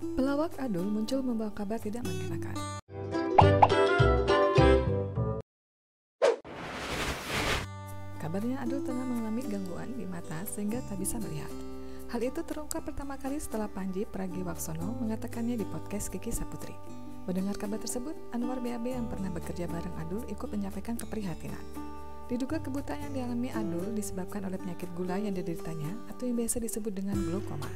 Pelawak Adul muncul membawa kabar tidak mengenakan. Kabarnya Adul tengah mengalami gangguan di mata sehingga tak bisa melihat. Hal itu terungkap pertama kali setelah Panji Pragiwaksono mengatakannya di podcast Kiki Saputri. Mendengar kabar tersebut, Anwar BAB yang pernah bekerja bareng Adul ikut menyampaikan keprihatinan. Diduga kebutaan yang dialami Adul disebabkan oleh penyakit gula yang dideritanya atau yang biasa disebut dengan glaukoma.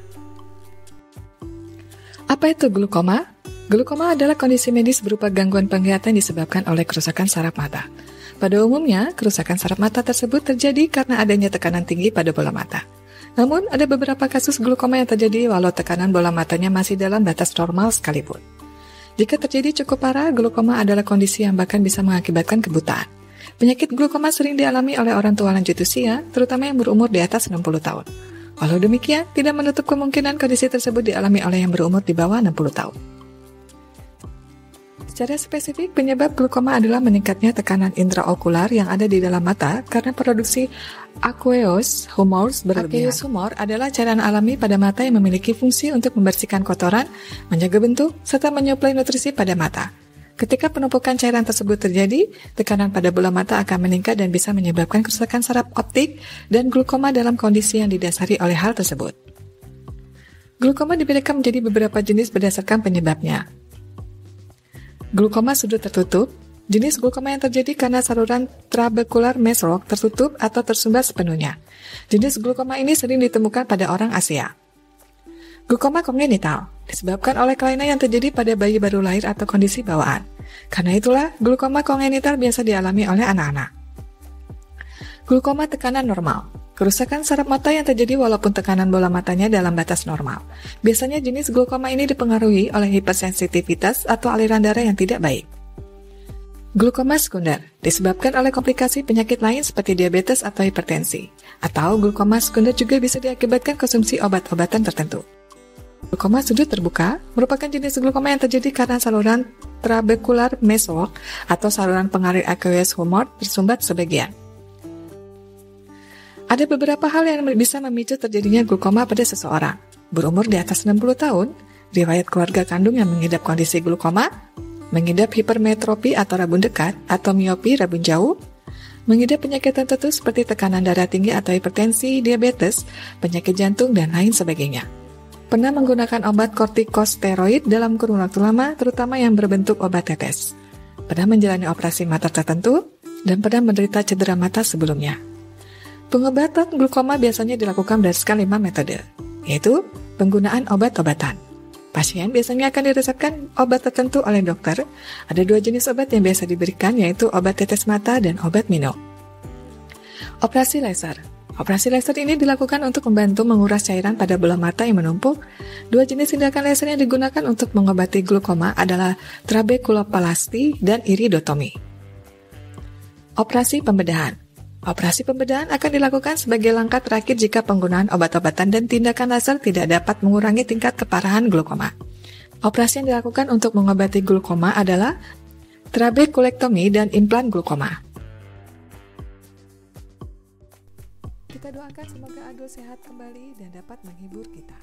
Apa itu glaukoma? Glaukoma adalah kondisi medis berupa gangguan penglihatan disebabkan oleh kerusakan saraf mata. Pada umumnya, kerusakan saraf mata tersebut terjadi karena adanya tekanan tinggi pada bola mata. Namun, ada beberapa kasus glaukoma yang terjadi walau tekanan bola matanya masih dalam batas normal sekalipun. Jika terjadi cukup parah, glaukoma adalah kondisi yang bahkan bisa mengakibatkan kebutaan. Penyakit glaukoma sering dialami oleh orang tua lanjut usia, terutama yang berumur di atas 60 tahun. Walau demikian, tidak menutup kemungkinan kondisi tersebut dialami oleh yang berumur di bawah 60 tahun. Secara spesifik, penyebab glaukoma adalah meningkatnya tekanan intraokular yang ada di dalam mata karena produksi aqueous humors berlebihan. Aqueous humor adalah cairan alami pada mata yang memiliki fungsi untuk membersihkan kotoran, menjaga bentuk, serta menyuplai nutrisi pada mata. Ketika penumpukan cairan tersebut terjadi, tekanan pada bola mata akan meningkat dan bisa menyebabkan kerusakan saraf optik dan glaukoma dalam kondisi yang didasari oleh hal tersebut. Glaukoma dibedakan menjadi beberapa jenis berdasarkan penyebabnya. Glaukoma sudut tertutup, jenis glaukoma yang terjadi karena saluran trabekular mesrok tertutup atau tersumbat sepenuhnya. Jenis glaukoma ini sering ditemukan pada orang Asia. Glaukoma kongenital disebabkan oleh kelainan yang terjadi pada bayi baru lahir atau kondisi bawaan. Karena itulah, glaukoma kongenital biasa dialami oleh anak-anak. Glaukoma tekanan normal, kerusakan saraf mata yang terjadi walaupun tekanan bola matanya dalam batas normal. Biasanya jenis glaukoma ini dipengaruhi oleh hipersensitivitas atau aliran darah yang tidak baik. Glaukoma sekunder disebabkan oleh komplikasi penyakit lain seperti diabetes atau hipertensi. Atau glaukoma sekunder juga bisa diakibatkan konsumsi obat-obatan tertentu. Glaukoma sudut terbuka merupakan jenis glaukoma yang terjadi karena saluran trabekular mesrok atau saluran pengalir aqueous humor tersumbat sebagian. Ada beberapa hal yang bisa memicu terjadinya glaukoma pada seseorang. Berumur di atas 60 tahun, riwayat keluarga kandung yang mengidap kondisi glaukoma, mengidap hipermetropi atau rabun dekat atau miopi rabun jauh, mengidap penyakit tertentu seperti tekanan darah tinggi atau hipertensi, diabetes, penyakit jantung, dan lain sebagainya. Pernah menggunakan obat kortikosteroid dalam kurun waktu lama, terutama yang berbentuk obat tetes. Pernah menjalani operasi mata tertentu, dan pernah menderita cedera mata sebelumnya. Pengobatan glaukoma biasanya dilakukan berdasarkan 5 metode, yaitu penggunaan obat-obatan. Pasien biasanya akan diresepkan obat tertentu oleh dokter. Ada 2 jenis obat yang biasa diberikan, yaitu obat tetes mata dan obat minum. Operasi laser. Operasi laser ini dilakukan untuk membantu menguras cairan pada bola mata yang menumpuk. 2 jenis tindakan laser yang digunakan untuk mengobati glaukoma adalah trabekuloplasty dan iridotomi. Operasi pembedahan. Operasi pembedahan akan dilakukan sebagai langkah terakhir jika penggunaan obat-obatan dan tindakan laser tidak dapat mengurangi tingkat keparahan glaukoma. Operasi yang dilakukan untuk mengobati glaukoma adalah trabekulektomi dan implan glaukoma. Kita doakan semoga Adul sehat kembali dan dapat menghibur kita.